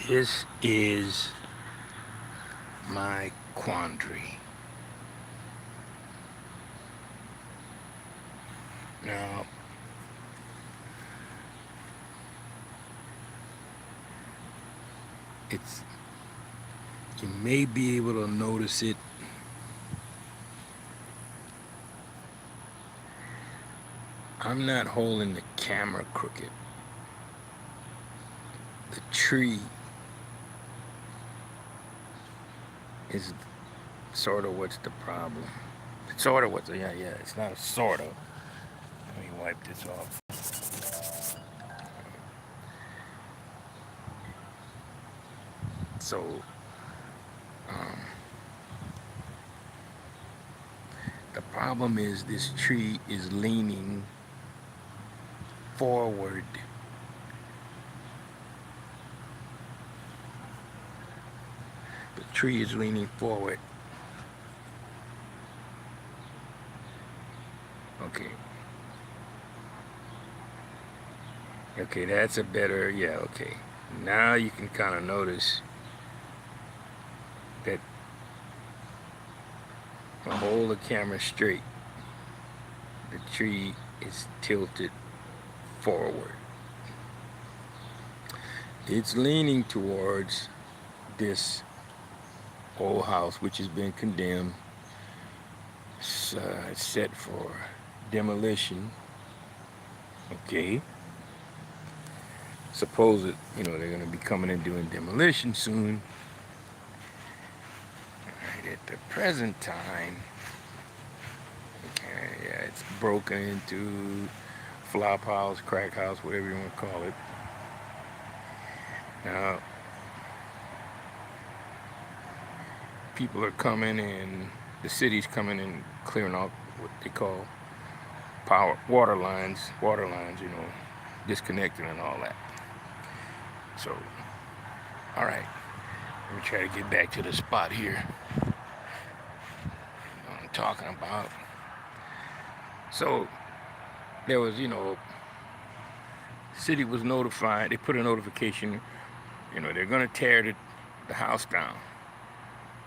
This is my quandary. Now, it's you may be able to notice it. I'm not holding the camera crooked. The tree is sort of what's the problem. It's sort of what's yeah. It's not a sort of. Let me wipe this off. So, um, the problem is this tree is leaning forward. The tree is leaning forward. Okay. Okay, that's a better, yeah, okay. Now you can kind of notice that I hold the camera straight. The tree is tilted forward. It's leaning towards this old house, which has been condemned. It's set for demolition. Okay. Suppose it, they're going to be coming and doing demolition soon. Right at the present time, okay, yeah, it's broken into flop house, crack house, whatever you want to call it. Now, people are coming and the city's coming and clearing out what they call water lines, disconnecting and all that. So, all right, let me try to get back to the spot here I'm talking about. So, there was, city was notified, they put a notification, they're going to tear the house down.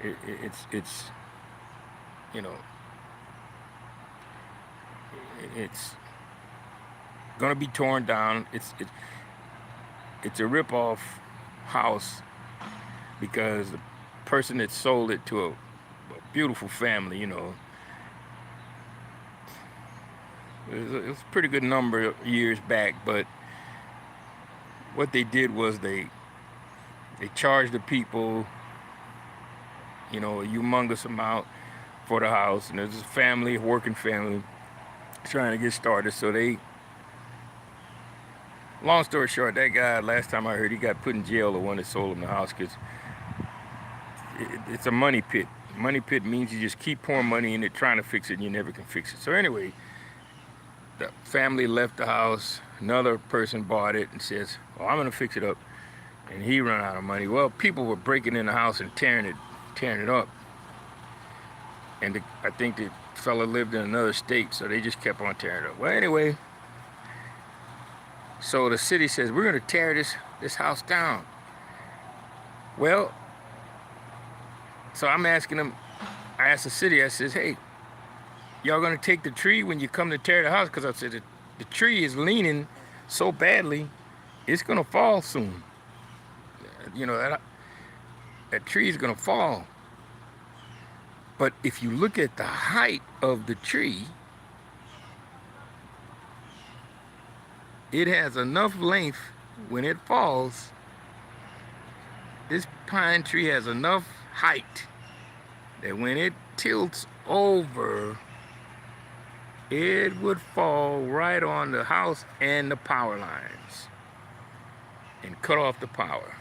It's it's going to be torn down. It's a rip-off house because the person that sold it to a beautiful family, it was a pretty good number of years back, but what they did was they charged the people, a humongous amount for the house, and there's a family, a working family, trying to get started. So long story short, that guy, last time I heard, he got put in jail, the one that sold him the house, because it's a money pit. Money pit means you just keep pouring money in it, trying to fix it, and you never can fix it. So anyway, the family left the house. Another person bought it and says, "Well, I'm gonna fix it up," and he ran out of money. Well, people were breaking in the house and tearing it up. And I think the fella lived in another state, so they just kept on tearing it up. Well, anyway, so the city says, we're going to tear this house down. Well, so I'm asking them, I asked the city, I says, hey, y'all going to take the tree when you come to tear the house? Because I said, the tree is leaning so badly, it's going to fall soon. That tree is going to fall. But if you look at the height of the tree, it has enough length when it falls. This pine tree has enough height that when it tilts over, it would fall right on the house and the power lines and cut off the power.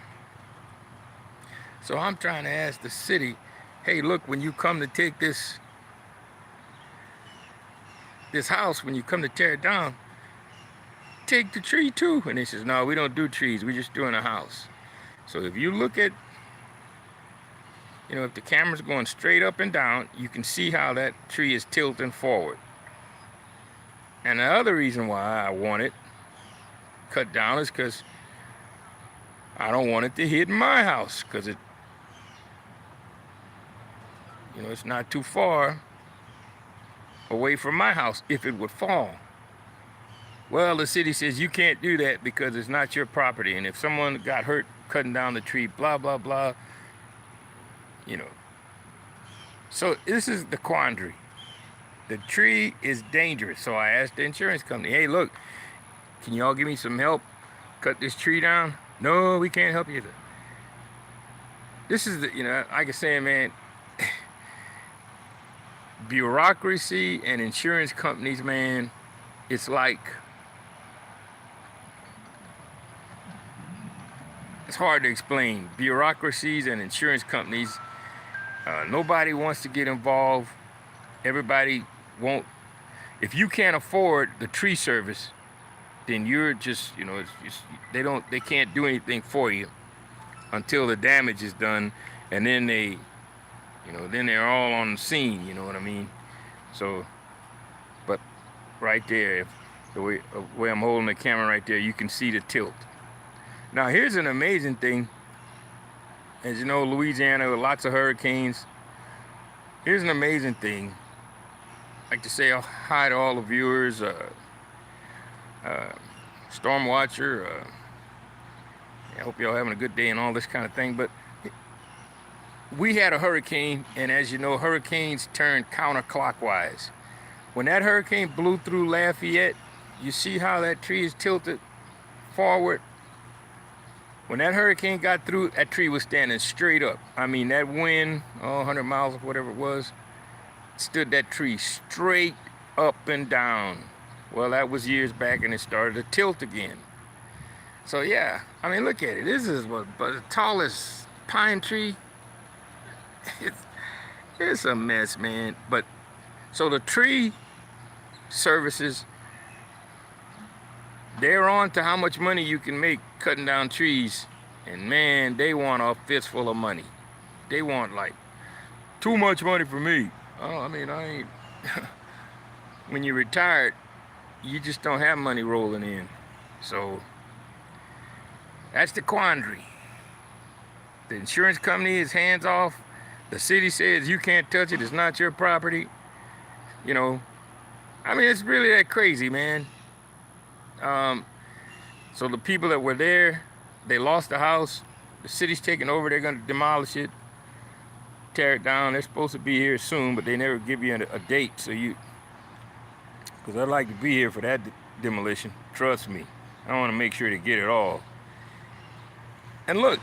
So I'm trying to ask the city, hey, look, when you come to take this house, when you come to tear it down, take the tree too. And they says, no, we don't do trees, we're just doing a house. So if you look at, if the camera's going straight up and down, you can see how that tree is tilting forward. And the other reason why I want it cut down is because I don't want it to hit my house because it's not too far away from my house if it would fall. Well, the city says you can't do that because it's not your property, and if someone got hurt cutting down the tree, blah, blah, blah, So this is the quandary. The tree is dangerous, so I asked the insurance company, hey, look, can y'all give me some help cut this tree down? No, we can't help you. This is like I say, man, bureaucracy and insurance companies, man, it's hard to explain. Bureaucracies and insurance companies, nobody wants to get involved. Everybody won't. If you can't afford the tree service, then you're just, they can't do anything for you until the damage is done, and then then they're all on the scene, you know what I mean? So, but right there, the way I'm holding the camera right there, you can see the tilt. Now, here's an amazing thing. As you know, Louisiana, lots of hurricanes. Here's an amazing thing. I'd like to say hi to all the viewers, Storm Watcher. I hope y'all having a good day and all this kind of thing. But we had a hurricane, and as you know, hurricanes turn counterclockwise. When that hurricane blew through Lafayette, you see how that tree is tilted forward? When that hurricane got through, that tree was standing straight up. I mean, that wind, 100 miles or whatever it was, stood that tree straight up and down. Well, that was years back, and it started to tilt again. So yeah, I mean, look at it. This is the tallest pine tree. It's a mess, man. But so the tree services, they're on to how much money you can make cutting down trees, and man, they want a fistful of money. They want too much money for me. Oh, I mean, I ain't. When you're retired, you just don't have money rolling in. So that's the quandary. The insurance company is hands off. The city says you can't touch it. It's not your property. I mean, it's really that crazy, man. So the people that were there, they lost the house. The city's taking over. They're going to demolish it, tear it down. They're supposed to be here soon, but they never give you a date. So because I'd like to be here for that demolition. Trust me. I want to make sure to get it all. And look,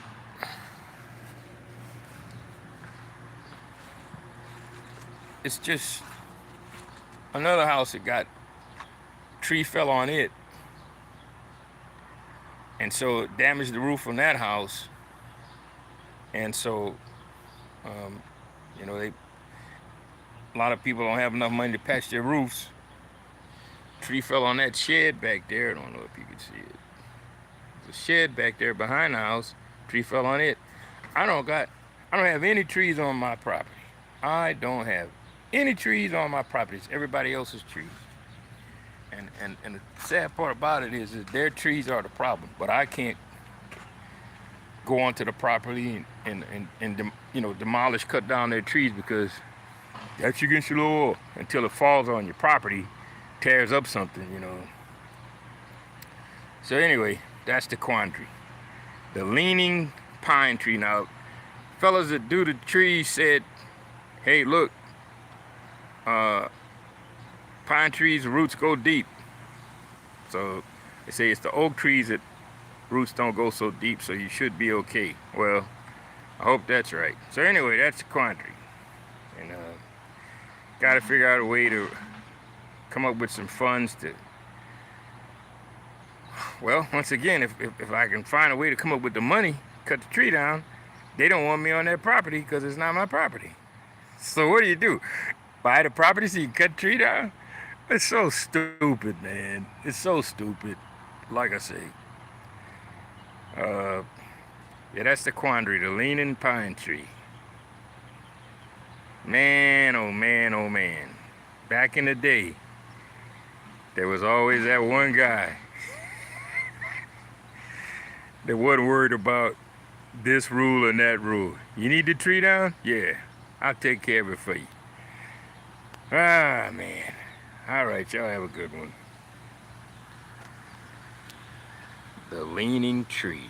it's just another house that got tree fell on it, and so it damaged the roof on that house. And so a lot of people don't have enough money to patch their roofs. Tree fell on that shed back there. I don't know if you can see it. There's a shed back there behind the house. Tree fell on it. I don't have any trees on my property. I don't have any trees on my property. It's everybody else's trees. And the sad part about it is that their trees are the problem, but I can't go onto the property and demolish, cut down their trees, because that's against the law until it falls on your property, tears up something, So anyway, that's the quandary. The leaning pine tree. Now, fellas that do the trees said, hey, look, pine trees, roots go deep. So they say it's the oak trees that roots don't go so deep, so you should be okay. Well, I hope that's right. So anyway, that's the quandary. And got to figure out a way to come up with some funds to, well, once again, if I can find a way to come up with the money, cut the tree down, they don't want me on their property because it's not my property. So what do? Buy the property so you can cut the tree down? It's so stupid, man. It's so stupid. Like I say. Yeah, that's the quandary, the leaning pine tree. Man, oh man, oh man. Back in the day, there was always that one guy that wasn't worried about this rule and that rule. You need the tree down? Yeah, I'll take care of it for you. Ah, man. All right, y'all have a good one. The leaning tree.